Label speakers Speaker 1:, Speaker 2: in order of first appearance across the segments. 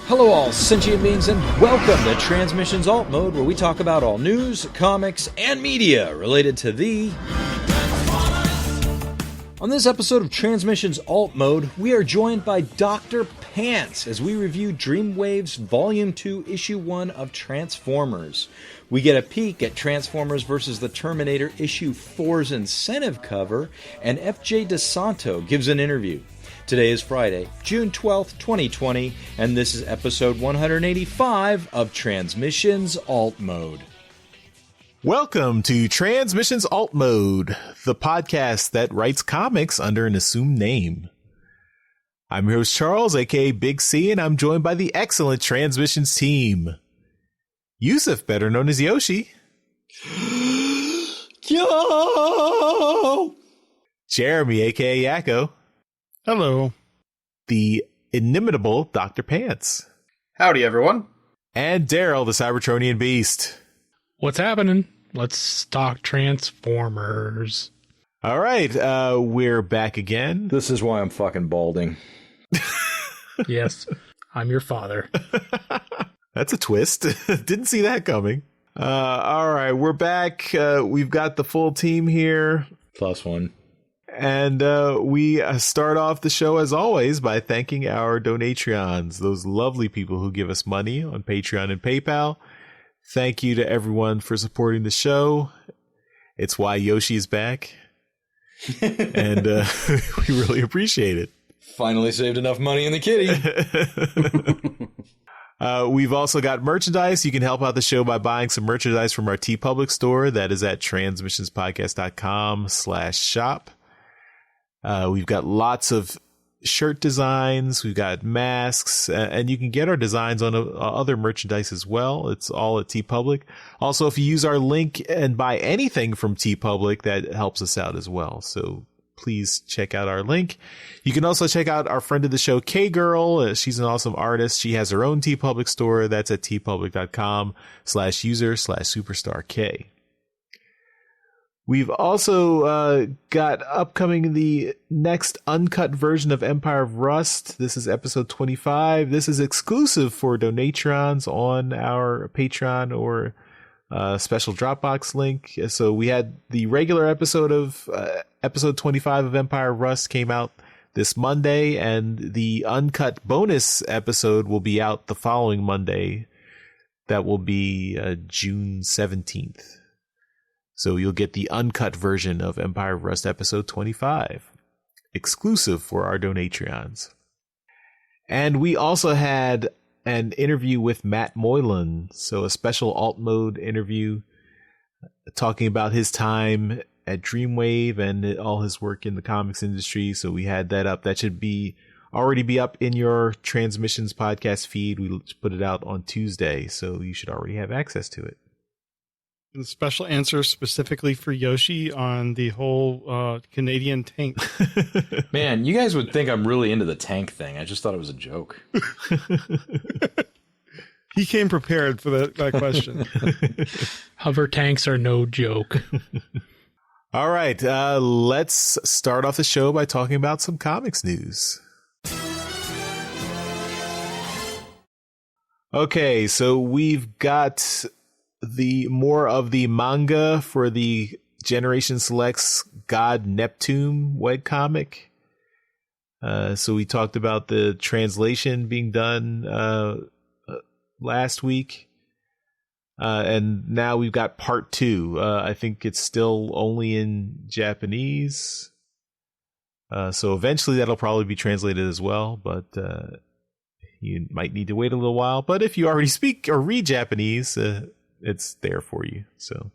Speaker 1: Hello all sentient beings and welcome to Transmissions Alt Mode, where we talk about all news, comics, and media related to the... On this episode of Transmissions Alt Mode, we are joined by Dr. Pants as we review Dreamwave's Volume 2, Issue 1 of Transformers. We get a peek at Transformers vs. the Terminator Issue 4's incentive cover, and FJ DeSanto gives an interview. Today is Friday, June 12th, 2020, and this is episode 185 of Transmissions Alt Mode.
Speaker 2: Welcome to Transmissions Alt Mode, the podcast that writes comics under an assumed name. I'm your host Charles, aka Big C, and I'm joined by the excellent Transmissions team. Yusuf, better known as Yoshi.
Speaker 1: Yo!
Speaker 2: Jeremy, aka Yakko.
Speaker 3: Hello.
Speaker 2: The inimitable Dr. Pants.
Speaker 4: Howdy, everyone.
Speaker 2: And Daryl, the Cybertronian Beast.
Speaker 3: What's happening? Let's talk Transformers.
Speaker 2: All right, we're back again.
Speaker 1: This is why I'm fucking balding.
Speaker 3: Yes, I'm your father.
Speaker 2: That's a twist. Didn't see that coming. All right, we're back. We've got the full team here.
Speaker 1: Plus one.
Speaker 2: And we start off the show, as always, by thanking our Donatreons, those lovely people who give us money on Patreon and PayPal. Thank you to everyone for supporting the show. It's why Yoshi is back. And we really appreciate it.
Speaker 1: Finally saved enough money in the kitty.
Speaker 2: We've also got merchandise. You can help out the show by buying some merchandise from our TeePublic store. That is at transmissionspodcast.com/shop. We've got lots of shirt designs. We've got masks, and you can get our designs on other merchandise as well. It's all at TeePublic. Also, if you use our link and buy anything from TeePublic, that helps us out as well. So please check out our link. You can also check out our friend of the show, K-Girl. She's an awesome artist. She has her own TeePublic store. That's at teepublic.com/user/superstark. We've also got upcoming the next uncut version of Empire of Rust. This is episode 25. This is exclusive for Donatrons on our Patreon or special Dropbox link. So we had the regular episode of episode 25 of Empire of Rust came out this Monday, and the uncut bonus episode will be out the following Monday. That will be June 17th. So you'll get the uncut version of Empire of Rust episode 25, exclusive for our Donatreons. And we also had an interview with Matt Moylan, so a special alt mode interview talking about his time at Dreamwave and all his work in the comics industry. So we had that up. That should already be up in your Transmissions podcast feed. We put it out on Tuesday, so you should already have access to it.
Speaker 5: The special answer specifically for Yoshi on the whole Canadian tank.
Speaker 1: Man, you guys would think I'm really into the tank thing. I just thought it was a joke.
Speaker 5: He came prepared for that question.
Speaker 3: Hover tanks are no joke.
Speaker 2: All right, let's start off the show by talking about some comics news. Okay, so we've got the more of the manga for the Generation Selects God Neptune webcomic. So we talked about the translation being done last week. And now we've got part 2. I think it's still only in Japanese. So eventually that'll probably be translated as well, but you might need to wait a little while. But if you already speak or read Japanese, it's there for you. So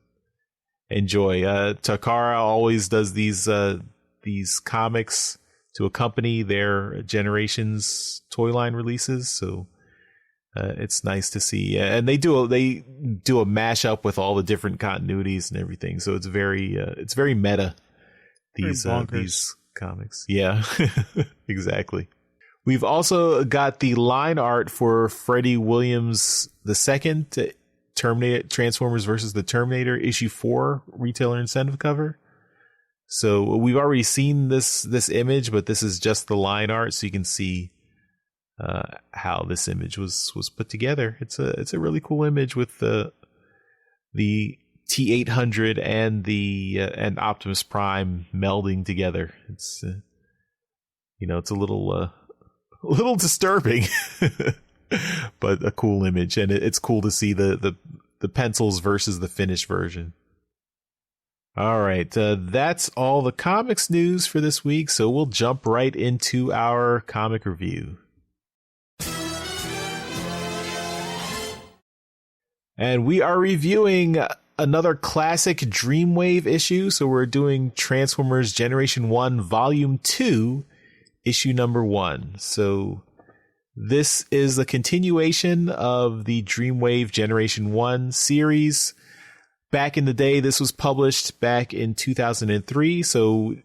Speaker 2: enjoy. Takara always does these comics to accompany their Generations toy line releases. So it's nice to see. And they do a mashup with all the different continuities and everything. So it's very meta. These comics. Yeah, exactly. We've also got the line art for Freddie Williams II, Transformers versus the Terminator issue 4 retailer incentive cover. So we've already seen this image, but this is just the line art, so you can see how this image was put together. It's a really cool image with the T-800 and and Optimus Prime melding together. It's it's a little disturbing, but a cool image, and it's cool to see the pencils versus the finished version. All right, that's all the comics news for this week, so we'll jump right into our comic review. And we are reviewing another classic Dreamwave issue. So we're doing Transformers Generation 1 Volume 2, issue number 1. So this is a continuation of the Dreamwave Generation 1 series. Back in the day, this was published back in 2003. So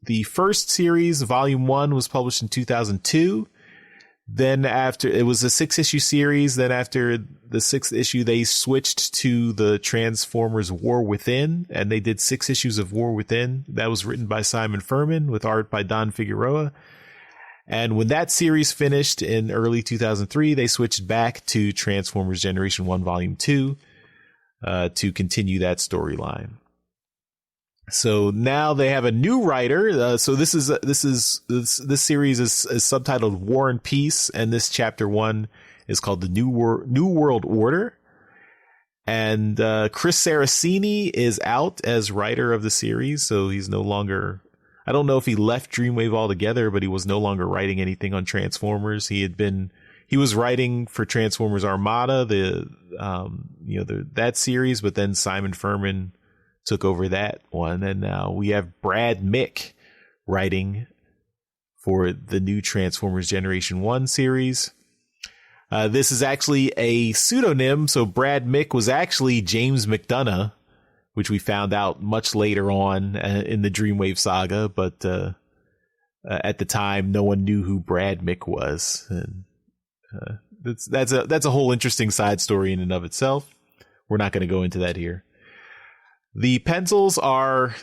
Speaker 2: the first series, Volume 1, was published in 2002. Then after, it was a 6-issue series. Then after the 6th issue, they switched to the Transformers War Within, and they did 6 issues of War Within. That was written by Simon Furman with art by Don Figueroa. And when that series finished in early 2003, they switched back to Transformers Generation 1 Volume 2 to continue that storyline. So now they have a new writer. So this series is subtitled War and Peace, and this chapter 1 is called the New World Order. And Chris Saraceni is out as writer of the series, so he's no longer. I don't know if he left Dreamwave altogether, but he was no longer writing anything on Transformers. He was writing for Transformers Armada, that series, but then Simon Furman took over that one, and now we have Brad Mick writing for the new Transformers Generation 1 series. This is actually a pseudonym, so Brad Mick was actually James McDonough, which we found out much later on in the Dreamwave saga, but at the time, no one knew who Brad Mick was. And that's a whole interesting side story in and of itself. We're not going to go into that here. The pencils are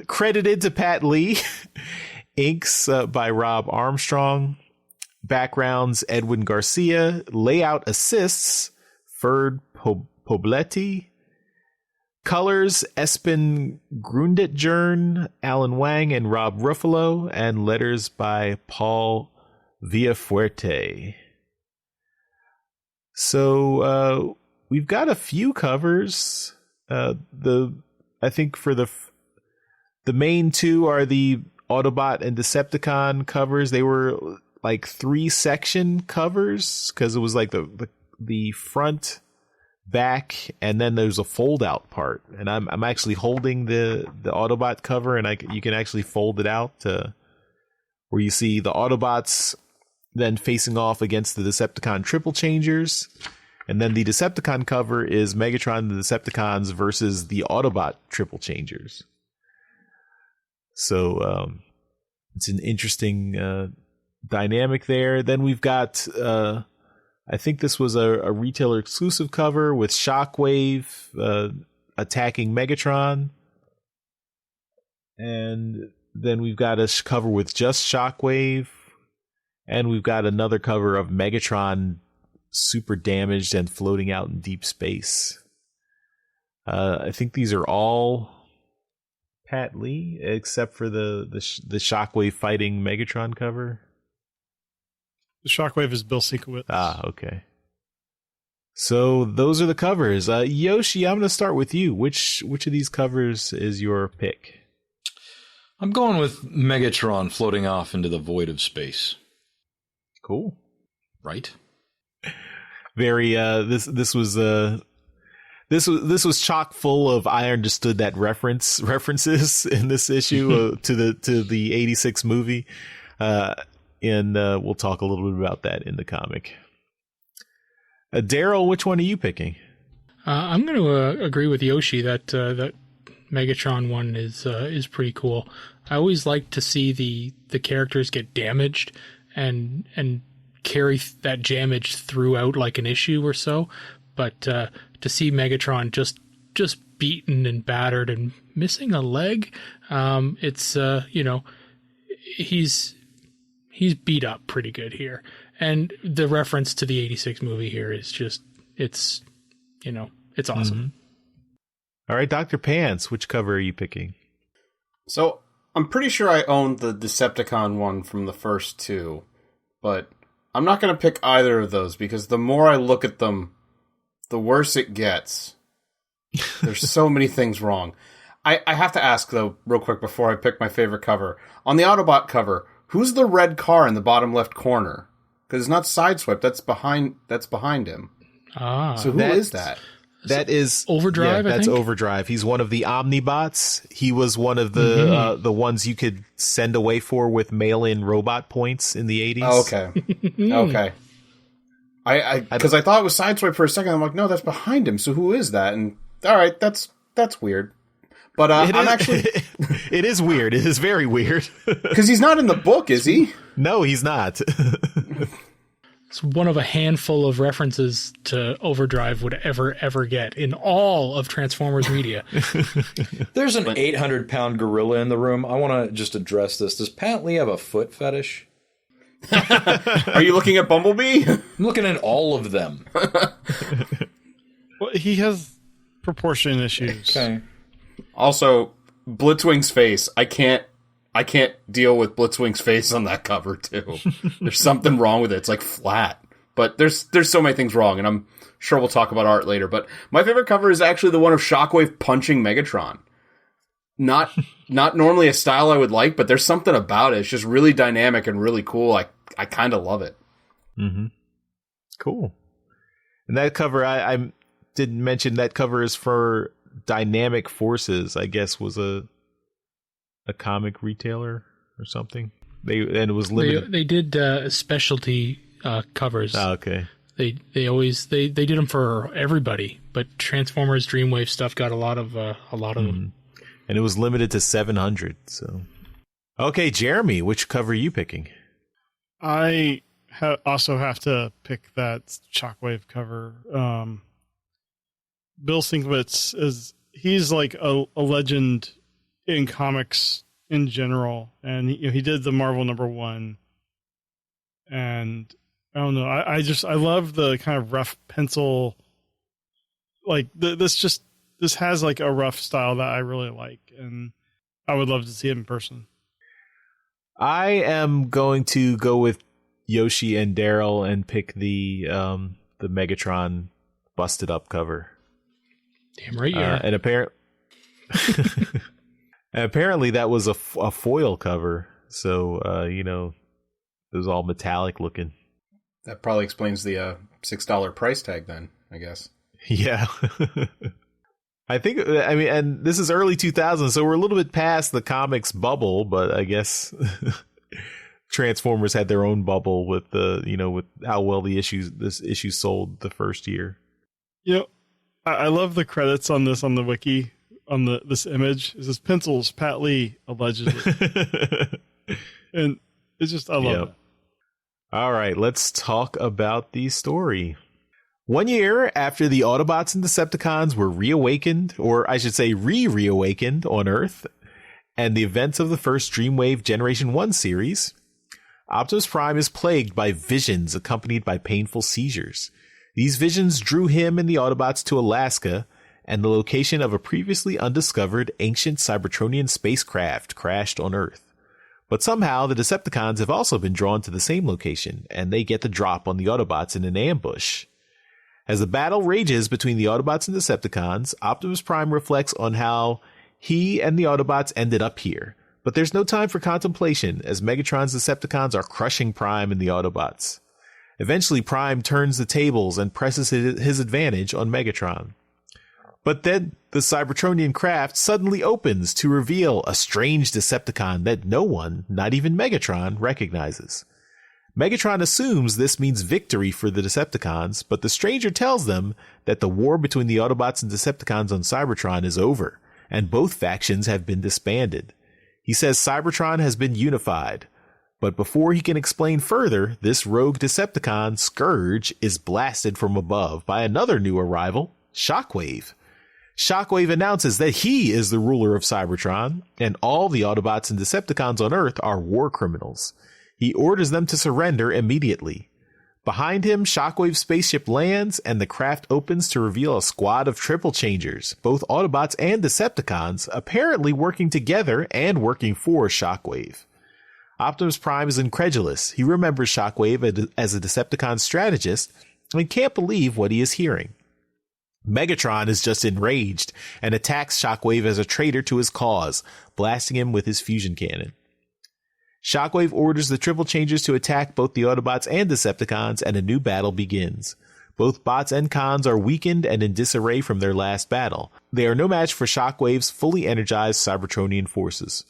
Speaker 2: credited to Pat Lee, inks by Rob Armstrong, backgrounds Edwin Garcia, layout assists Ferd Pobletti, colors Espen Grundetjern, Alan Wang, and Rob Ruffalo, and letters by Paul Villafuerte. So we've got a few covers. I think for the main two are the Autobot and Decepticon covers. They were like 3-section covers because it was like the front, back, and then there's a fold out part. And I'm actually holding the Autobot cover, and you can actually fold it out where you see the Autobots then facing off against the Decepticon Triple Changers. And then the Decepticon cover is Megatron and the Decepticons versus the Autobot Triple Changers. So it's an interesting dynamic there. Then we've got, I think this was a retailer exclusive cover with Shockwave attacking Megatron. And then we've got a cover with just Shockwave. And we've got another cover of Megatron super damaged and floating out in deep space. I think these are all Pat Lee, except for the Shockwave fighting Megatron cover.
Speaker 5: The Shockwave is Bill Sienkiewicz.
Speaker 2: Ah, okay. So those are the covers. Yoshi, I'm going to start with you. Which of these covers is your pick?
Speaker 1: I'm going with Megatron floating off into the void of space.
Speaker 2: Cool.
Speaker 1: Right?
Speaker 2: Very this was chock full of I understood that references in this issue to the 86 movie, and we'll talk a little bit about that in the comic. Daryl, which one are you picking?
Speaker 3: I'm going to agree with Yoshi that that Megatron one is pretty cool. I always like to see the characters get damaged and carry that damage throughout like an issue or so, but to see Megatron just beaten and battered and missing a leg, it's he's beat up pretty good here, And the reference to the 86 movie here is just, it's awesome.
Speaker 2: All right, Dr. Pants, which cover are you picking?
Speaker 4: So I'm pretty sure I own the Decepticon one from the first two, but I'm not going to pick either of those because the more I look at them, the worse it gets. There's so many things wrong. I have to ask, though, real quick before I pick my favorite cover. On the Autobot cover, who's the red car in the bottom left corner? Because it's not Sideswipe, that's behind him. So who is that?
Speaker 2: That is
Speaker 3: Overdrive.
Speaker 2: Yeah, that's
Speaker 3: I think?
Speaker 2: Overdrive. He's one of the Omnibots. He was one of the ones you could send away for with mail-in robot points in the 80s.
Speaker 4: Oh, okay. Okay. Because I thought it was Sideswipe for a second. I'm like, no, that's behind him. So who is that? And all right, that's weird. But actually,
Speaker 2: it is weird. It is very weird.
Speaker 4: Because he's not in the book, is he?
Speaker 2: No, he's not.
Speaker 3: It's one of a handful of references to Overdrive would ever get in all of Transformers media.
Speaker 1: There's an 800-pound gorilla in the room. I want to just address this. Does Pat Lee have a foot fetish?
Speaker 4: Are you looking at Bumblebee?
Speaker 1: I'm looking at all of them.
Speaker 5: Well, he has proportion issues.
Speaker 1: Okay.
Speaker 4: Also, Blitzwing's face. I can't deal with Blitzwing's face on that cover too. There's something wrong with it. It's like flat. But there's so many things wrong, and I'm sure we'll talk about art later. But my favorite cover is actually the one of Shockwave punching Megatron. Not normally a style I would like, but there's something about it. It's just really dynamic and really cool. I kind of love it.
Speaker 2: Mm-hmm. Cool. And that cover, I didn't mention that cover is for Dynamic Forces, I guess, was a comic retailer or something. It was limited.
Speaker 3: They did specialty covers.
Speaker 2: Oh, okay.
Speaker 3: They did them for everybody, but Transformers Dreamwave stuff got a lot of them.
Speaker 2: And it was limited to 700. So, okay, Jeremy, which cover are you picking?
Speaker 5: I also have to pick that Shockwave cover. Bill Sienkiewicz he's like a legend in comics in general, and he did the Marvel #1, and I don't know, I love the kind of rough pencil, like this has like a rough style that I really like, and I would love to see it in person.
Speaker 2: I am going to go with Yoshi and Daryl and pick the Megatron busted up cover.
Speaker 3: Damn right you are.
Speaker 2: And apparently that was a foil cover, so it was all metallic looking.
Speaker 4: That probably explains the $6 price tag then, I guess.
Speaker 2: Yeah. I mean, and this is early 2000s, so we're a little bit past the comics bubble, but I guess Transformers had their own bubble with with how well this issue sold the first year.
Speaker 5: I love the credits on the wiki on this image. It says pencils, Pat Lee, allegedly. And it's just, I love it.
Speaker 2: All right, let's talk about the story. 1 year after the Autobots and Decepticons were reawakened, or I should say reawakened on Earth, and the events of the first Dreamwave Generation 1 series, Optimus Prime is plagued by visions accompanied by painful seizures. These visions drew him and the Autobots to Alaska, and the location of a previously undiscovered ancient Cybertronian spacecraft crashed on Earth. But somehow the Decepticons have also been drawn to the same location, and they get the drop on the Autobots in an ambush. As the battle rages between the Autobots and Decepticons, Optimus Prime reflects on how he and the Autobots ended up here. But there's no time for contemplation, as Megatron's Decepticons are crushing Prime and the Autobots. Eventually, Prime turns the tables and presses his advantage on Megatron. But then the Cybertronian craft suddenly opens to reveal a strange Decepticon that no one, not even Megatron, recognizes. Megatron assumes this means victory for the Decepticons, but the stranger tells them that the war between the Autobots and Decepticons on Cybertron is over, and both factions have been disbanded. He says Cybertron has been unified. But before he can explain further, this rogue Decepticon, Scourge, is blasted from above by another new arrival, Shockwave. Shockwave announces that he is the ruler of Cybertron, and all the Autobots and Decepticons on Earth are war criminals. He orders them to surrender immediately. Behind him, Shockwave's spaceship lands, and the craft opens to reveal a squad of triple changers, both Autobots and Decepticons, apparently working together and working for Shockwave. Optimus Prime is incredulous. He remembers Shockwave as a Decepticon strategist and can't believe what he is hearing. Megatron is just enraged and attacks Shockwave as a traitor to his cause, blasting him with his fusion cannon. Shockwave orders the Triple Changers to attack both the Autobots and Decepticons, and a new battle begins. Both bots and cons are weakened and in disarray from their last battle. They are no match for Shockwave's fully energized Cybertronian forces.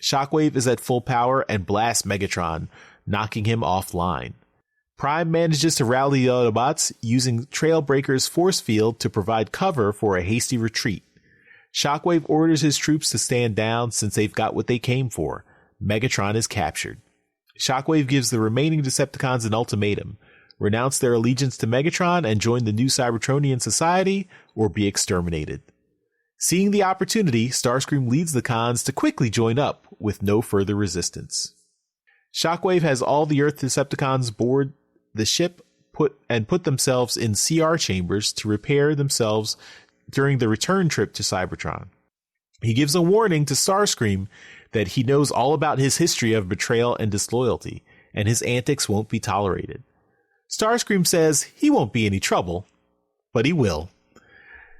Speaker 2: Shockwave is at full power and blasts Megatron, knocking him offline. Prime manages to rally the Autobots, using Trailbreaker's force field to provide cover for a hasty retreat. Shockwave orders his troops to stand down since they've got what they came for. Megatron is captured. Shockwave gives the remaining Decepticons an ultimatum: renounce their allegiance to Megatron and join the new Cybertronian society, or be exterminated. Seeing the opportunity, Starscream leads the cons to quickly join up, with no further resistance. Shockwave has all the Earth Decepticons board the ship put themselves in CR chambers to repair themselves during the return trip to Cybertron. He gives a warning to Starscream that he knows all about his history of betrayal and disloyalty, and his antics won't be tolerated. Starscream says he won't be any trouble, but he will.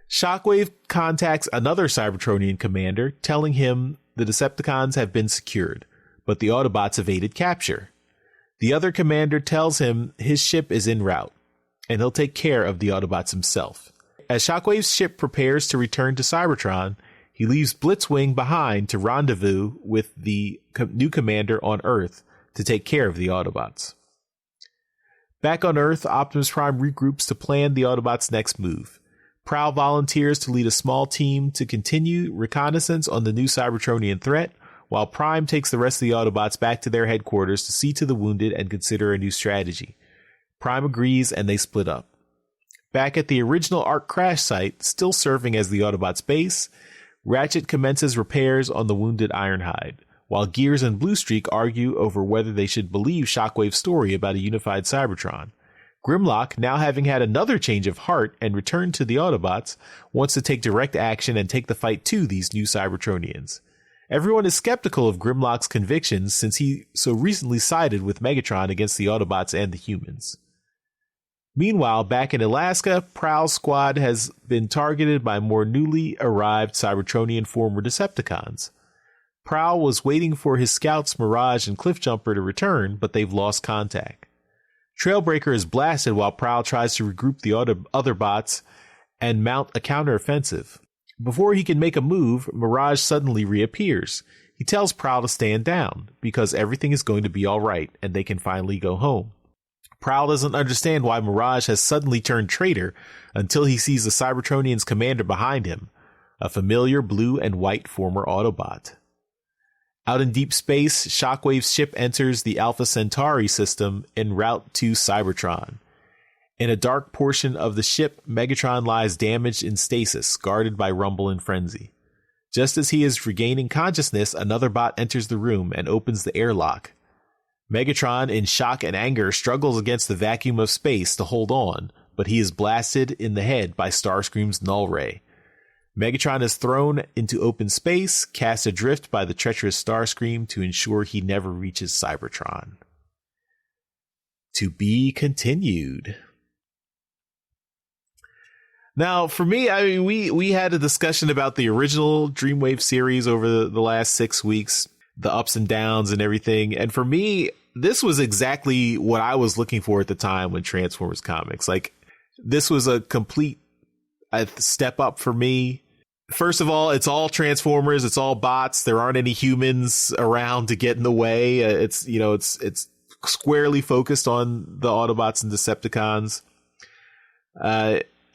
Speaker 2: Shockwave contacts another Cybertronian commander, telling him the Decepticons have been secured, but the Autobots evaded capture. The other commander tells him his ship is en route, and he'll take care of the Autobots himself. As Shockwave's ship prepares to return to Cybertron, he leaves Blitzwing behind to rendezvous with the new commander on Earth to take care of the Autobots. Back on Earth, Optimus Prime regroups to plan the Autobots' next move. Prowl volunteers to lead a small team to continue reconnaissance on the new Cybertronian threat, while Prime takes the rest of the Autobots back to their headquarters to see to the wounded and consider a new strategy. Prime agrees and they split up. Back at the original Ark crash site, still serving as the Autobots' base, Ratchet commences repairs on the wounded Ironhide, while Gears and Bluestreak argue over whether they should believe Shockwave's story about a unified Cybertron. Grimlock, now having had another change of heart and returned to the Autobots, wants to take direct action and take the fight to these new Cybertronians. Everyone is skeptical of Grimlock's convictions since he so recently sided with Megatron against the Autobots and the humans. Meanwhile, back in Alaska, Prowl's squad has been targeted by more newly arrived Cybertronian former Decepticons. Prowl was waiting for his scouts Mirage and Cliffjumper to return, but they've lost contact. Trailbreaker is blasted while Prowl tries to regroup the other bots and mount a counteroffensive. Before he can make a move, Mirage suddenly reappears. He tells Prowl to stand down, because everything is going to be alright and they can finally go home. Prowl doesn't understand why Mirage has suddenly turned traitor until he sees the Cybertronian's commander behind him, a familiar blue and white former Autobot. Out in deep space, Shockwave's ship enters the Alpha Centauri system en route to Cybertron. In a dark portion of the ship, Megatron lies damaged in stasis, guarded by Rumble and Frenzy. Just as he is regaining consciousness, another bot enters the room and opens the airlock. Megatron, in shock and anger, struggles against the vacuum of space to hold on, but he is blasted in the head by Starscream's null ray. Megatron is thrown into open space, cast adrift by the treacherous Starscream to ensure he never reaches Cybertron. To be continued. Now, for me, I mean, we had a discussion about the original Dreamwave series over the last 6 weeks, the ups and downs and everything. And for me, this was exactly what I was looking for at the time when Transformers comics. Like, this was a complete step up for me. First of all, it's all Transformers. It's all bots. There aren't any humans around to get in the way. It's squarely focused on the Autobots and Decepticons.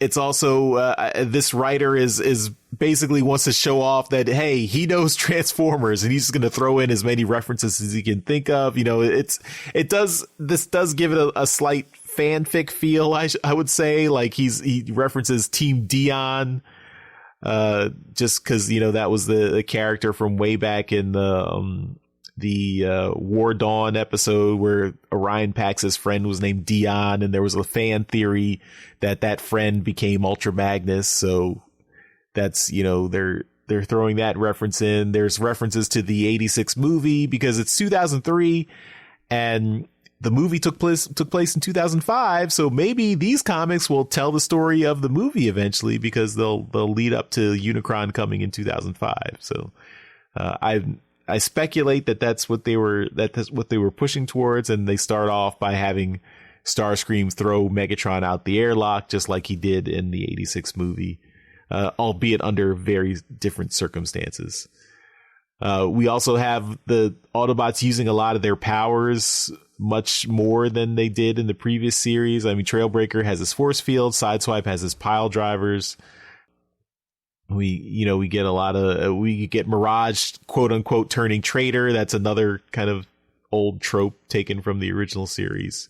Speaker 2: It's also this writer is basically wants to show off that, hey, he knows Transformers and he's just going to throw in as many references as he can think of. You know, this does give it a slight fanfic feel. I would say, like he references Team Dion, just because, you know, that was the character from way back in the War Dawn episode where Orion Pax's friend was named Dion, and there was a fan theory that friend became Ultra Magnus. So that's, they're throwing that reference in. There's references to the 86 movie because it's 2003 and the movie took place in 2005. So maybe these comics will tell the story of the movie eventually because they'll lead up to Unicron coming in 2005. So I speculate that's what they were pushing towards, and they start off by having Starscream throw Megatron out the airlock just like he did in the 86 movie, albeit under very different circumstances. We also have the Autobots using a lot of their powers much more than they did in the previous series. I mean, Trailbreaker has his force field, Sideswipe has his pile drivers. We get Mirage, quote unquote, turning traitor. That's another kind of old trope taken from the original series.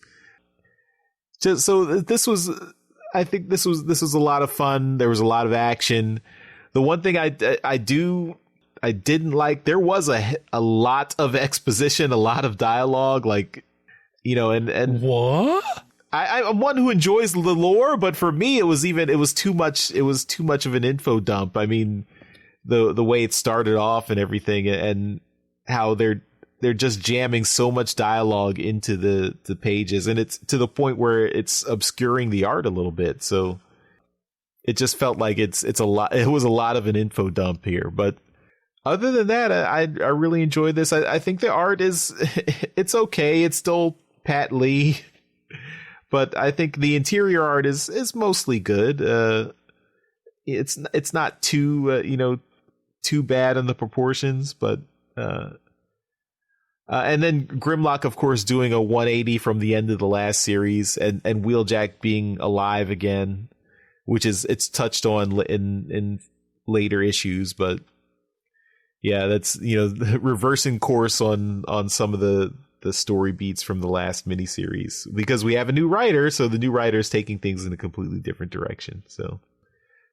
Speaker 2: So this was a lot of fun. There was a lot of action. The one thing I didn't like, there was a lot of exposition, a lot of dialogue, and
Speaker 3: what?
Speaker 2: I'm one who enjoys the lore, but for me, it was too much of an info dump. I mean, the way it started off and everything, and how they're just jamming so much dialogue into the pages, and it's to the point where it's obscuring the art a little bit. So it just felt like it's a lot. It was a lot of an info dump here, but other than that, I really enjoyed this. I think the art it's okay. It's still Pat Lee. But I think the interior art is mostly good. It's not too bad in the proportions, but and then Grimlock, of course, doing a 180 from the end of the last series, and Wheeljack being alive again, which it's touched on in later issues, but yeah, that's reversing course on some of the story beats from the last miniseries, because we have a new writer, so the new writer is taking things in a completely different direction. So,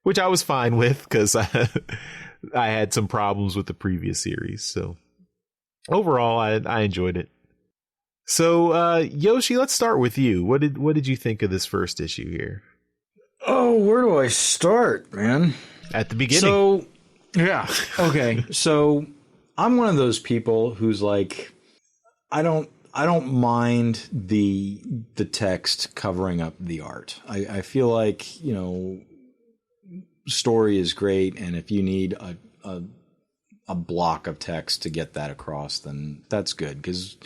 Speaker 2: which I was fine with because I had some problems with the previous series. So overall, I enjoyed it. So Yoshi, let's start with you. What did you think of this first issue here?
Speaker 1: Oh, where do I start, man?
Speaker 2: At the beginning.
Speaker 1: So yeah, okay. So I'm one of those people who's like, I don't mind the text covering up the art. I feel like, story is great, and if you need a block of text to get that across, then that's good, because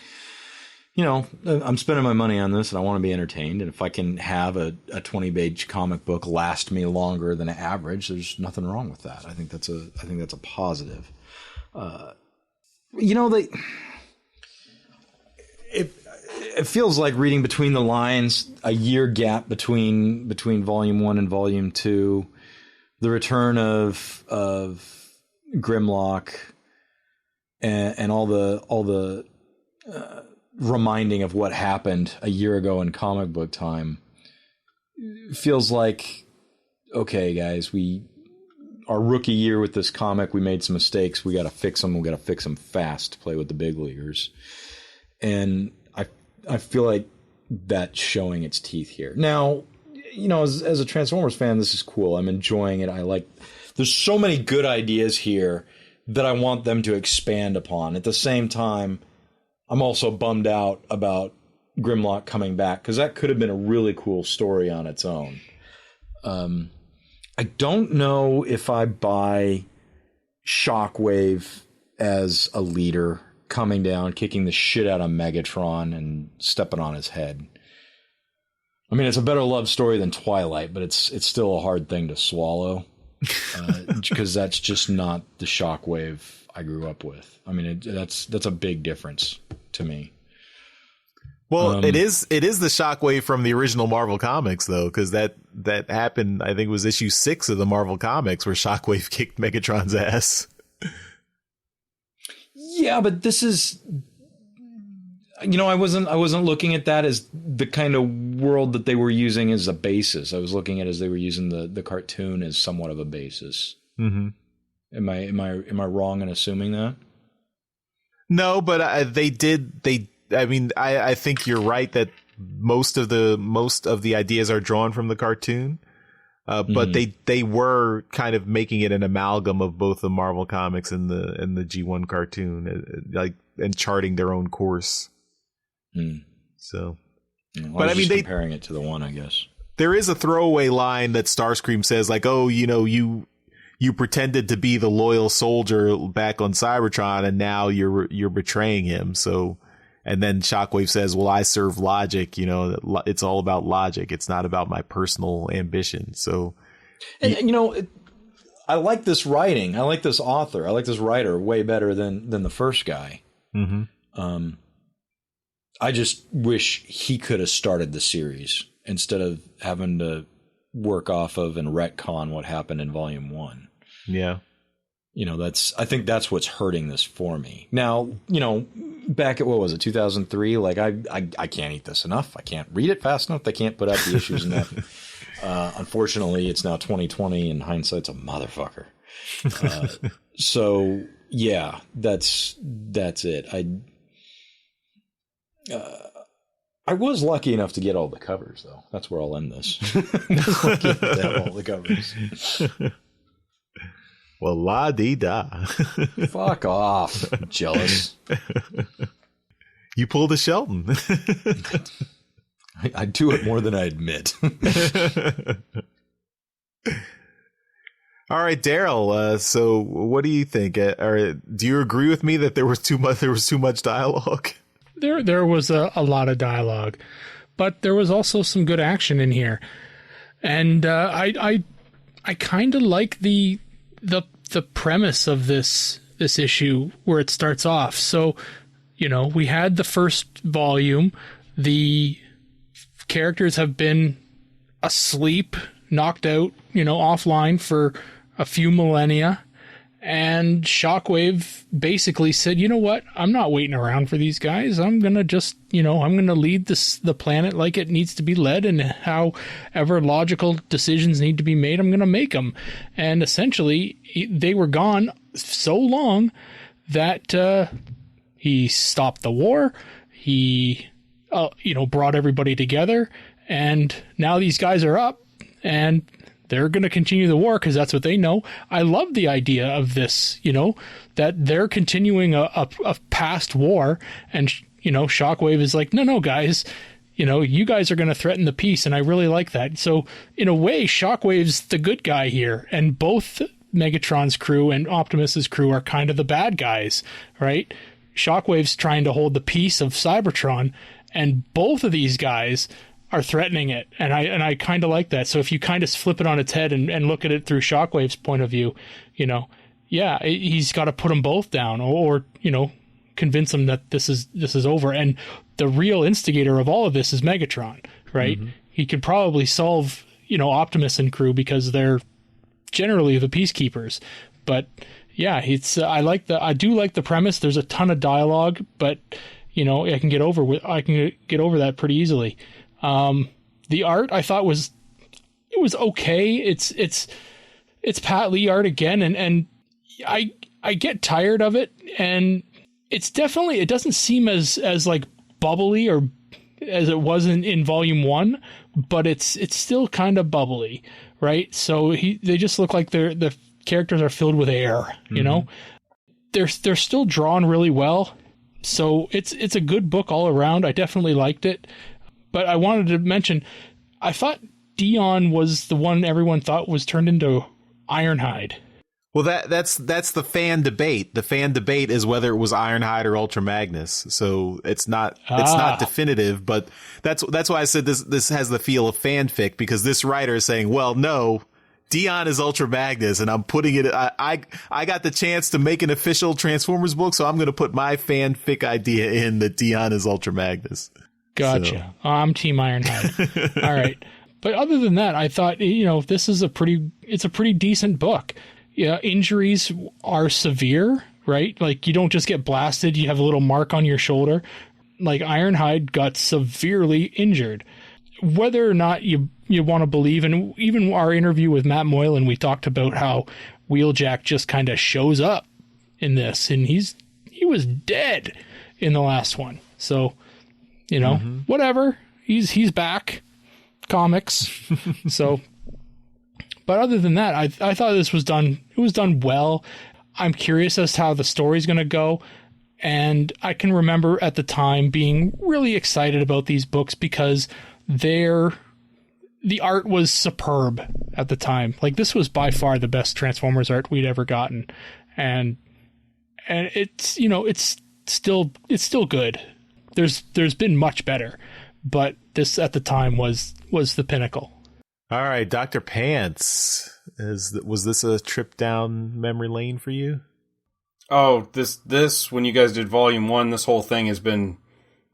Speaker 1: I'm spending my money on this and I want to be entertained, and if I can have a 20-page comic book last me longer than average, there's nothing wrong with that. I think that's a positive. It feels like reading between the lines, a year gap between volume 1 and volume 2, the return of Grimlock, and all the reminding of what happened a year ago in comic book time. Feels like, okay, guys, our rookie year with this comic, we made some mistakes. We got to fix them. We got to fix them fast to play with the big leaguers. And I feel like that's showing its teeth here. Now, as a Transformers fan, this is cool. I'm enjoying it. There's so many good ideas here that I want them to expand upon. At the same time, I'm also bummed out about Grimlock coming back, because that could have been a really cool story on its own. I don't know if I buy Shockwave as a leader, coming down, kicking the shit out of Megatron and stepping on his head. I mean, it's a better love story than Twilight, but it's still a hard thing to swallow, because that's just not the Shockwave I grew up with. I mean, that's a big difference to me.
Speaker 2: Well, it is the Shockwave from the original Marvel Comics, though, because that happened, I think it was issue 6 of the Marvel Comics, where Shockwave kicked Megatron's ass.
Speaker 1: Yeah, but this is, I wasn't looking at that as the kind of world that they were using as a basis. I was looking at it as they were using the cartoon as somewhat of a basis. Mm-hmm. Am I wrong in assuming that?
Speaker 2: No, but I think you're right that most of the ideas are drawn from the cartoon. But they were kind of making it an amalgam of both the Marvel comics and the G1 cartoon, and charting their own course. So,
Speaker 1: but I mean, comparing it to the one, I guess
Speaker 2: there is a throwaway line that Starscream says, like, "Oh, you pretended to be the loyal soldier back on Cybertron, and now you're betraying him." So, and then Shockwave says, "Well, I serve logic. It's all about logic. It's not about my personal ambition." So,
Speaker 1: and I like this writing. I like this author. I like this writer way better than the first guy. Mm-hmm. I just wish he could have started the series instead of having to work off of and retcon what happened in Volume 1.
Speaker 2: Yeah.
Speaker 1: I think that's what's hurting this for me. Now, back at, what was it, 2003? Like, I can't eat this enough. I can't read it fast enough. They can't put out the issues enough. Unfortunately, it's now 2020 and hindsight's a motherfucker. So yeah, that's it. I was lucky enough to get all the covers, though. That's where I'll end this. Lucky enough to have all the covers.
Speaker 2: Well, la-dee-da.
Speaker 1: Fuck off. I'm jealous.
Speaker 2: You pulled a Shelton.
Speaker 1: I do it more than I admit.
Speaker 2: All right, Daryl. So what do you think? Do you agree with me that there was too much dialogue?
Speaker 3: There was a lot of dialogue, but there was also some good action in here, and I kind of like the premise of this issue where it starts off. So, we had the first volume. The characters have been asleep, knocked out, offline for a few millennia. And Shockwave basically said, you know what? I'm not waiting around for these guys. I'm going to just, I'm going to lead the planet like it needs to be led, and however logical decisions need to be made, I'm going to make them. And essentially, they were gone so long that he stopped the war. He, brought everybody together, and now these guys are up, and they're going to continue the war because that's what they know. I love the idea of this, that they're continuing a past war, and, Shockwave is like, no, guys, you guys are going to threaten the peace, and I really like that. So, in a way, Shockwave's the good guy here, and both Megatron's crew and Optimus's crew are kind of the bad guys, right? Shockwave's trying to hold the peace of Cybertron, and both of these guys are threatening it, and I kind of like that. So if you kind of flip it on its head and look at it through Shockwave's point of view, he's got to put them both down, or convince them that this is over. And the real instigator of all of this is Megatron, right? Mm-hmm. He could probably solve Optimus and crew because they're generally the peacekeepers. But yeah, I do like the premise. There's a ton of dialogue, but I can get over that pretty easily. The art I thought was okay. It's Pat Lee art again, and I get tired of it, and it doesn't seem as like bubbly or as it was in Volume 1, but it's still kind of bubbly, right? So they just look like the characters are filled with air, They're still drawn really well. So it's a good book all around. I definitely liked it. But I wanted to mention, I thought Dion was the one everyone thought was turned into Ironhide.
Speaker 2: Well, that's the fan debate. The fan debate is whether it was Ironhide or Ultra Magnus. So it's not definitive, but that's why I said this has the feel of fanfic, because this writer is saying, well, no, Dion is Ultra Magnus, and I'm putting it. I got the chance to make an official Transformers book, so I'm going to put my fanfic idea in that Dion is Ultra Magnus.
Speaker 3: Gotcha. So. I'm Team Ironhide. All right. But other than that, I thought, this is a pretty decent book. Yeah, injuries are severe, right? Like, you don't just get blasted, you have a little mark on your shoulder. Like, Ironhide got severely injured. Whether or not you want to believe, and even our interview with Matt Moylan, we talked about how Wheeljack just kind of shows up in this, and he was dead in the last one. So, whatever. He's back. Comics. So, but other than that, I thought this was done. It was done well. I'm curious as to how the story's going to go. And I can remember at the time being really excited about these books because the art was superb at the time. Like, this was by far the best Transformers art we'd ever gotten. And it's, it's still good. There's been much better, but this at the time was the pinnacle.
Speaker 2: All right, Dr. Pants, was this a trip down memory lane for you?
Speaker 4: Oh, this when you guys did Volume 1, this whole thing has been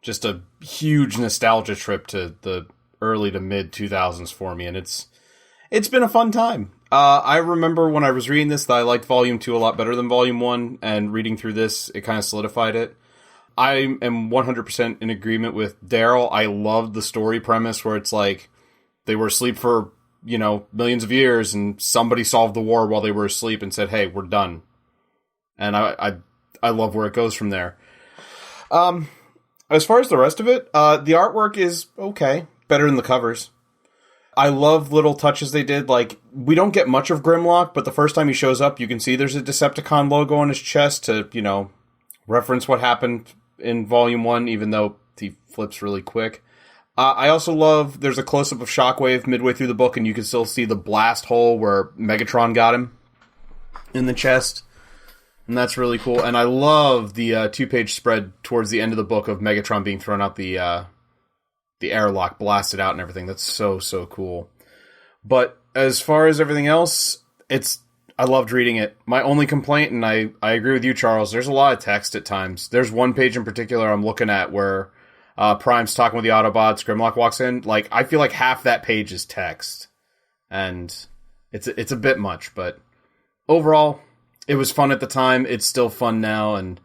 Speaker 4: just a huge nostalgia trip to the early to mid 2000s for me, and it's been a fun time. I remember when I was reading this that I liked Volume 2 a lot better than Volume 1, and reading through this, it kind of solidified it. I am 100% in agreement with Daryl. I loved the story premise where it's like they were asleep for, millions of years, and somebody solved the war while they were asleep and said, hey, we're done. And I love where it goes from there. As far as the rest of it, the artwork is okay. Better than the covers. I love little touches they did. Like, we don't get much of Grimlock, but the first time he shows up, you can see there's a Decepticon logo on his chest to, reference what happened in Volume 1, even though he flips really quick. I also love, there's a close-up of Shockwave midway through the book, and you can still see the blast hole where Megatron got him in the chest. And that's really cool. And I love the 2-page spread towards the end of the book of Megatron being thrown out the airlock, blasted out and everything. That's so, so cool. But as far as everything else, I loved reading it. My only complaint, and I agree with you, Charles, there's a lot of text at times. There's one page in particular I'm looking at where Prime's talking with the Autobots, Grimlock walks in. Like, I feel like half that page is text. And it's a bit much, but overall, it was fun at the time. It's still fun now, and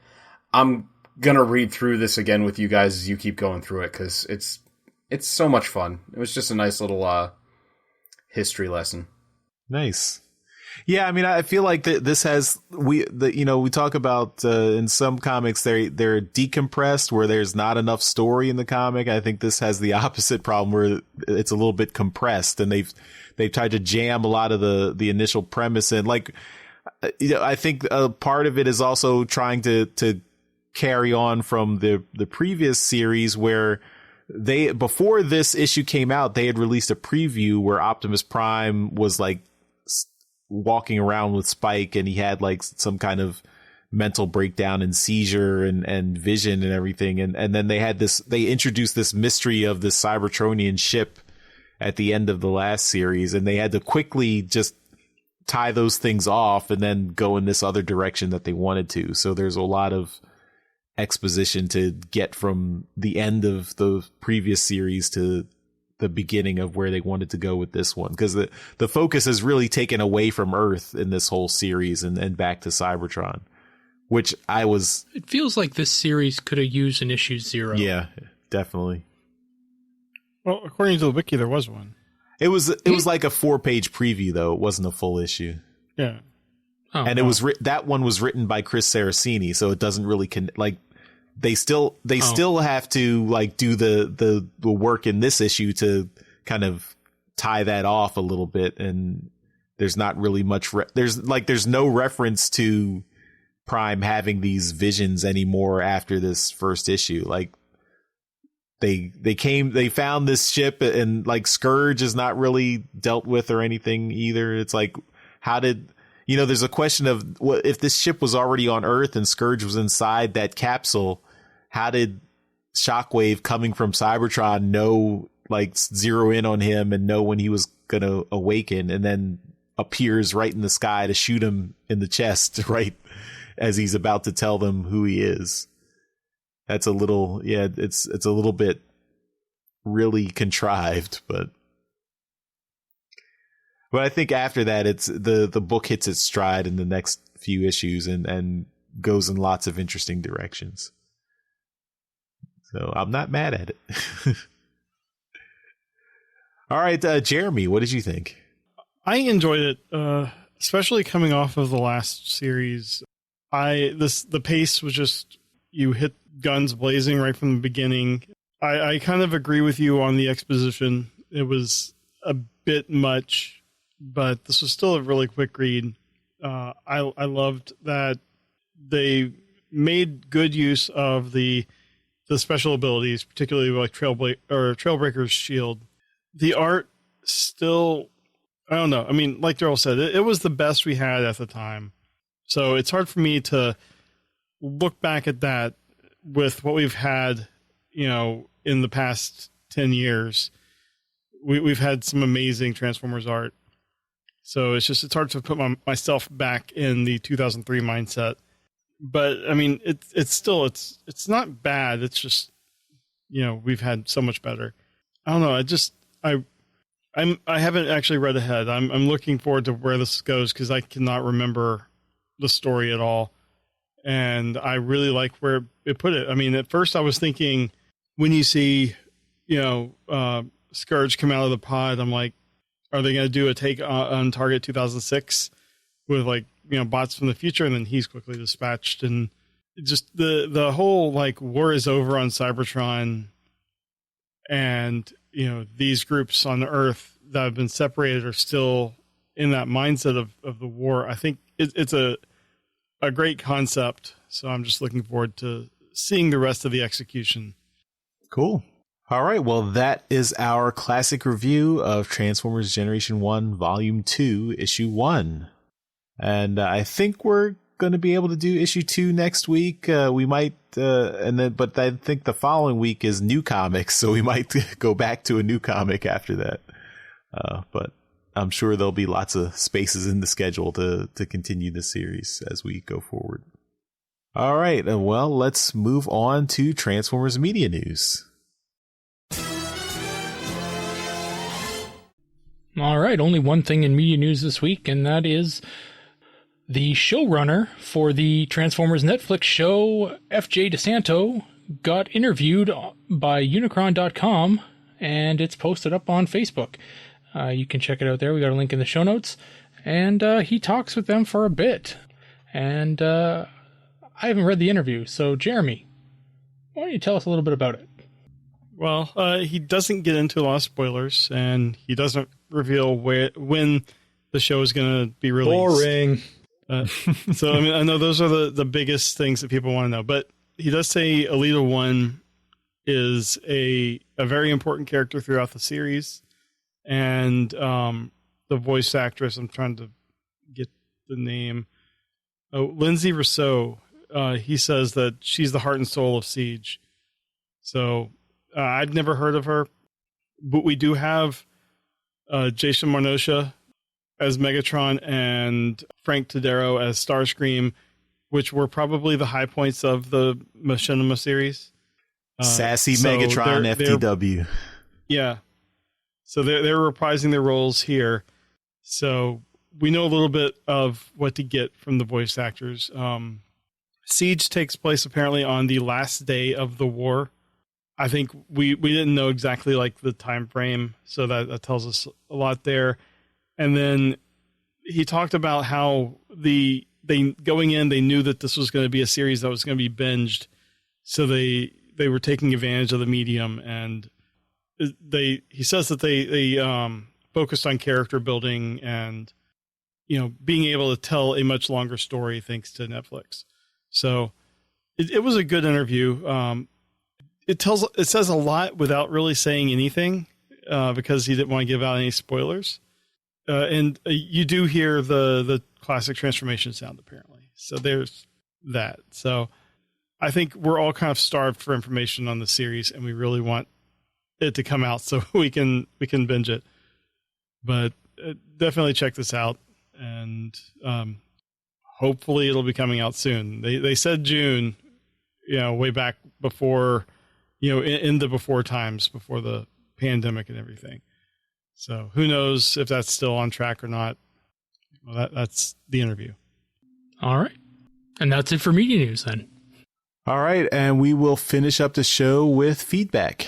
Speaker 4: I'm gonna read through this again with you guys as you keep going through it, because it's so much fun. It was just a nice little history lesson.
Speaker 2: Nice. Yeah, I mean, I feel like this has we talk about in some comics they're decompressed where there's not enough story in the comic. I think this has the opposite problem where it's a little bit compressed, and they've tried to jam a lot of the initial premise in. Like, I think a part of it is also trying to carry on from the previous series where before this issue came out, they had released a preview where Optimus Prime was like walking around with Spike, and he had like some kind of mental breakdown and seizure and vision and everything. And then they introduced this mystery of this Cybertronian ship at the end of the last series, and they had to quickly just tie those things off and then go in this other direction that they wanted to. So there's a lot of exposition to get from the end of the previous series to the beginning of where they wanted to go with this one, because the focus is really taken away from Earth in this whole series and back to Cybertron, which it feels like this series could have used an issue 0. Yeah, definitely.
Speaker 5: Well, according to the wiki, there was one.
Speaker 2: It was like a 4-page preview, though. It wasn't a full issue.
Speaker 5: Yeah.
Speaker 2: Oh, and it was that one was written by Chris Saraceni, so it doesn't really they still have to like do the work in this issue to kind of tie that off a little bit, and there's not really much there's no reference to Prime having these visions anymore after this first issue. Like, they found this ship, and like Scourge is not really dealt with or anything either. It's like, how did, there's a question of what if this ship was already on Earth and Scourge was inside that capsule, how did Shockwave coming from Cybertron zero in on him and know when he was going to awaken, and then appears right in the sky to shoot him in the chest right as he's about to tell them who he is. That's a little, it's a little bit really contrived, but I think after that, it's the book hits its stride in the next few issues and goes in lots of interesting directions. So I'm not mad at it. All right, Jeremy, what did you think?
Speaker 5: I enjoyed it, especially coming off of the last series. The pace was just you hit guns blazing right from the beginning. I kind of agree with you on the exposition. It was a bit much, but this was still a really quick read. I loved that they made good use of the special abilities, particularly like Trailbreaker's shield. The art still, I don't know. I mean, like Daryl said, it was the best we had at the time. So it's hard for me to look back at that with what we've had, in the past 10 years. We've had some amazing Transformers art. So it's hard to put myself back in the 2003 mindset. But I mean, it's not bad. It's just, we've had so much better. I don't know. I haven't actually read ahead. I'm looking forward to where this goes because I cannot remember the story at all. And I really like where it put it. I mean, at first I was thinking when you see, Scourge come out of the pod, I'm like, are they going to do a take on Target 2006 with bots from the future? And then he's quickly dispatched, and just the whole war is over on Cybertron, and these groups on Earth that have been separated are still in that mindset of the war. I think it's a great concept. So I'm just looking forward to seeing the rest of the execution.
Speaker 2: Cool. All right. Well, that is our classic review of Transformers Generation 1, Volume 2, Issue 1. And I think we're going to be able to do Issue 2 next week. We might, but I think the following week is new comics, so we might go back to a new comic after that. But I'm sure there'll be lots of spaces in the schedule to continue the series as we go forward. All right. Well, let's move on to Transformers Media News.
Speaker 3: All right, only one thing in media news this week, and that is the showrunner for the Transformers Netflix show, FJ DeSanto, got interviewed by Unicron.com, and it's posted up on Facebook. You can check it out there. We got a link in the show notes, and he talks with them for a bit. And I haven't read the interview, so Jeremy, why don't you tell us a little bit about it?
Speaker 5: Well, he doesn't get into a lot of spoilers, and he doesn't reveal when the show is going to be released.
Speaker 1: Boring.
Speaker 5: So, I mean, I know those are the biggest things that people want to know, but he does say Alita 1 is a very important character throughout the series, and the voice actress, I'm trying to get the name, Lindsay Rousseau, he says that she's the heart and soul of Siege. So I'd never heard of her, but we do have Jason Marnosha as Megatron and Frank Tadero as Starscream, which were probably the high points of the Machinima series.
Speaker 2: Sassy Megatron FTW.
Speaker 5: Yeah. So they're reprising their roles here. So we know a little bit of what to get from the voice actors. Siege takes place apparently on the last day of the war. I think we didn't know exactly the time frame, so that tells us a lot there. And then he talked about how they going in, they knew that this was going to be a series that was going to be binged, so they were taking advantage of the medium, and he says that they focused on character building and being able to tell a much longer story thanks to Netflix. So it was a good interview. It says a lot without really saying anything, because he didn't want to give out any spoilers. And you do hear the classic transformation sound apparently. So there's that. So I think we're all kind of starved for information on the series, and we really want it to come out so we can binge it. But definitely check this out, and hopefully it'll be coming out soon. They said June, way back before, in the before times, before the pandemic and everything. So who knows if that's still on track or not. Well, that's the interview.
Speaker 3: All right. And that's it for media news then.
Speaker 2: All right. And we will finish up the show with feedback.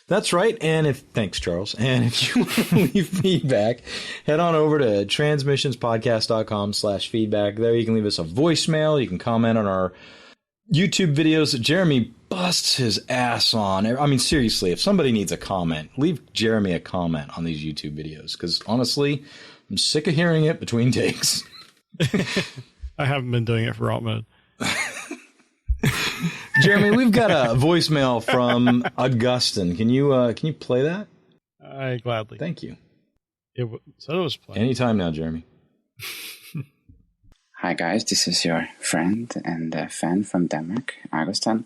Speaker 1: That's right. And thanks, Charles. And if you want to leave feedback, head on over to transmissionspodcast.com/feedback. There you can leave us a voicemail. You can comment on our YouTube videos that Jeremy busts his ass on. I mean, seriously, if somebody needs a comment, leave Jeremy a comment on these YouTube videos. Because honestly, I'm sick of hearing it between takes.
Speaker 5: I haven't been doing it for alt mode.
Speaker 1: Jeremy, we've got a voicemail from Augustine. Can you play that?
Speaker 5: I gladly.
Speaker 1: Thank you.
Speaker 5: It was playing.
Speaker 1: Anytime now, Jeremy.
Speaker 6: Hi guys, this is your friend and fan from Denmark, Augustin,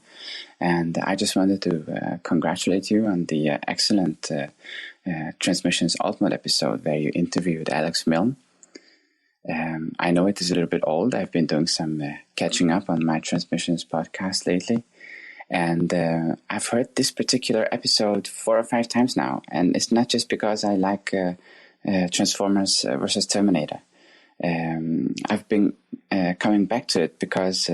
Speaker 6: and I just wanted to congratulate you on the excellent Transmissions Alt Mode episode where you interviewed Alex Milne. I know it is a little bit old. I've been doing some catching up on my Transmissions podcast lately, and I've heard this particular episode 4 or 5 times now, and it's not just because I like Transformers versus Terminator. I've been coming back to it because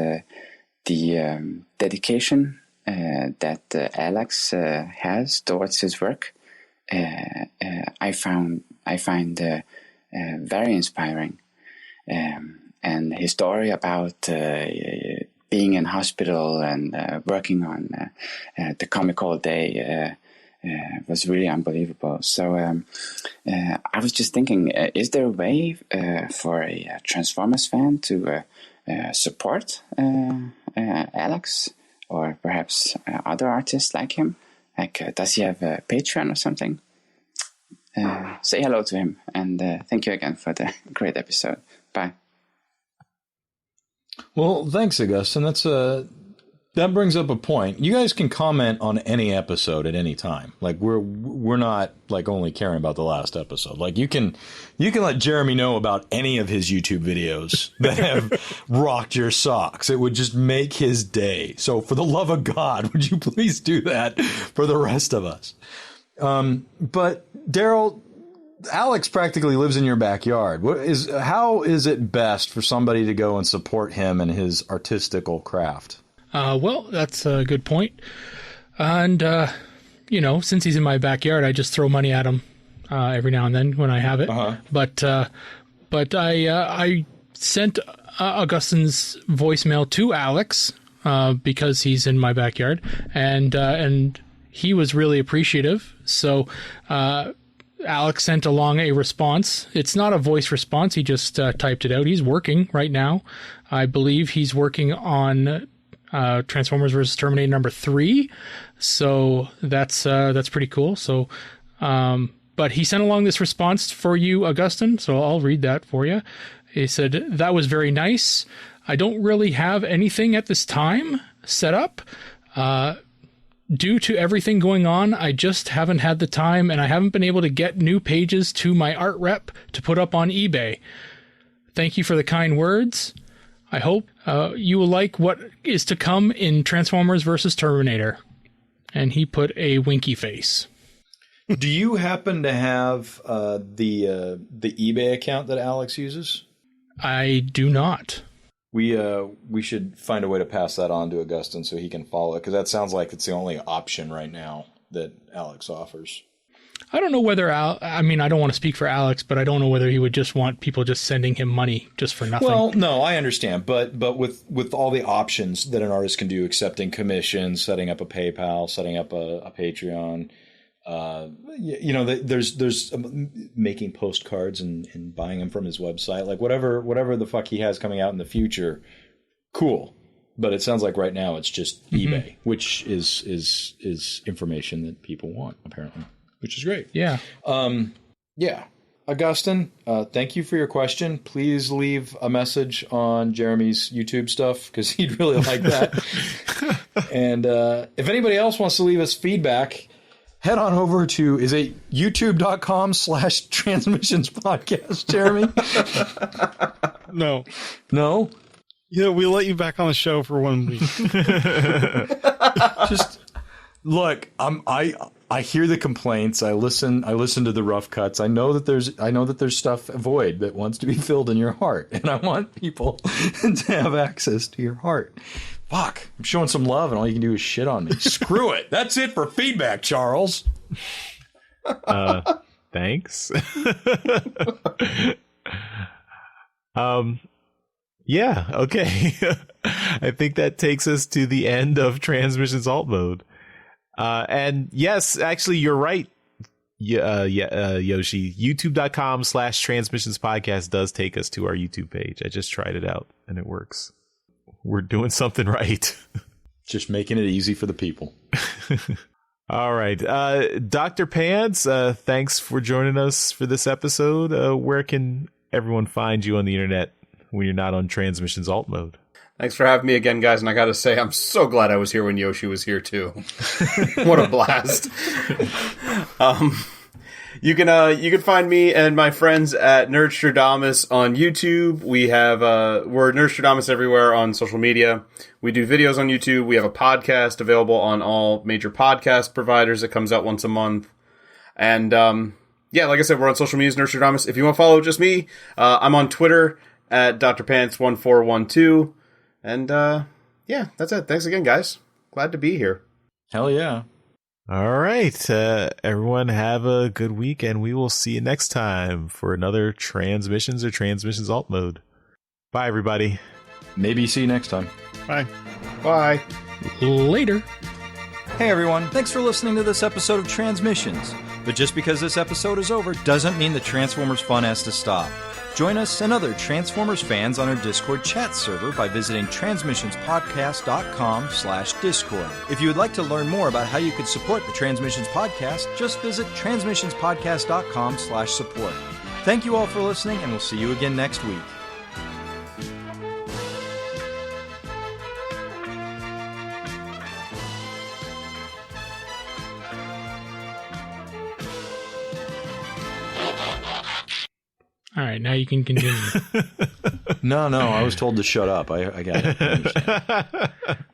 Speaker 6: the dedication that Alex has towards his work, I find very inspiring. And his story about being in hospital and working on the comic all day was really unbelievable. So I was just thinking, is there a way for a Transformers fan to support Alex or perhaps other artists like him? Like, does he have a Patreon or something? Say hello to him, and thank you again for the great episode. Bye.
Speaker 1: Well, thanks, Augustine. That brings up a point. You guys can comment on any episode at any time. Like we're not like only caring about the last episode. Like you can let Jeremy know about any of his YouTube videos that have rocked your socks. It would just make his day. So for the love of God, would you please do that for the rest of us? But Daryl, Alex practically lives in your backyard. How is it best for somebody to go and support him and his artistical craft?
Speaker 3: Well, that's a good point. And, since he's in my backyard, I just throw money at him every now and then when I have it. Uh-huh. But I sent Augustine's voicemail to Alex because he's in my backyard, and he was really appreciative. So Alex sent along a response. It's not a voice response. He just typed it out. He's working right now. I believe he's working on Transformers vs. Terminator number 3. So that's pretty cool. So, but he sent along this response for you, Augustine. So I'll read that for you. He said, "That was very nice. I don't really have anything at this time set up. Due to everything going on, I just haven't had the time, and I haven't been able to get new pages to my art rep to put up on eBay. Thank you for the kind words. I hope you will like what is to come in Transformers vs. Terminator." And he put a winky face.
Speaker 1: Do you happen to have the eBay account that Alex uses?
Speaker 3: I do not.
Speaker 1: We should find a way to pass that on to Augustine so he can follow it, because that sounds like it's the only option right now that Alex offers.
Speaker 3: I don't know whether I don't want to speak for Alex, but I don't know whether he would just want people just sending him money just for nothing.
Speaker 1: Well, no, I understand, but with all the options that an artist can do, accepting commissions, setting up a PayPal, setting up a Patreon, there's making postcards and buying them from his website, like whatever the fuck he has coming out in the future, cool. But it sounds like right now it's just eBay, which is information that people want apparently. Which is great.
Speaker 3: Yeah.
Speaker 1: Yeah. Augustine, thank you for your question. Please leave a message on Jeremy's YouTube stuff because he'd really like that. And if anybody else wants to leave us feedback, head on over to, is it youtube.com/transmissions podcast, Jeremy?
Speaker 5: No.
Speaker 1: No?
Speaker 5: Yeah, we let you back on the show for 1 week.
Speaker 1: Just look, I hear the complaints. I listen to the rough cuts. I know that there's stuff void that wants to be filled in your heart, and I want people to have access to your heart. Fuck, I'm showing some love, and all you can do is shit on me. Screw it. That's it for feedback, Charles.
Speaker 2: Thanks. Yeah, okay. I think that takes us to the end of Transmissions Alt Mode. And yes, actually, you're right, Yoshi. YouTube.com/Transmissions Podcast does take us to our YouTube page. I just tried it out, and it works. We're doing something right.
Speaker 1: Just making it easy for the people.
Speaker 2: All right. Dr. Pants, thanks for joining us for this episode. Where can everyone find you on the internet when you're not on Transmissions Alt Mode?
Speaker 4: Thanks for having me again, guys. And I got to say, I'm so glad I was here when Yoshi was here, too. What a blast. You can find me and my friends at Nerdstrodamus on YouTube. We have we're Nerdstrodamus everywhere on social media. We do videos on YouTube. We have a podcast available on all major podcast providers that comes out once a month. And yeah, like I said, we're on social media as Nerdstrodamus. If you want to follow just me, I'm on Twitter at drpants1412. And yeah, that's it. Thanks again, guys. Glad to be here.
Speaker 1: Hell yeah.
Speaker 2: All right. Everyone have a good week, and we will see you next time for another Transmissions or Transmissions Alt Mode. Bye, everybody.
Speaker 1: Maybe see you next time.
Speaker 5: Bye.
Speaker 4: Bye.
Speaker 3: Later.
Speaker 1: Hey everyone, thanks for listening to this episode of Transmissions. But just because this episode is over doesn't mean the Transformers fun has to stop. Join us and other Transformers fans on our Discord chat server by visiting transmissionspodcast.com/Discord. If you would like to learn more about how you could support the Transmissions Podcast, just visit transmissionspodcast.com/support. Thank you all for listening, and we'll see you again next week.
Speaker 3: All right, now you can continue.
Speaker 1: No, I was told to shut up. I got it.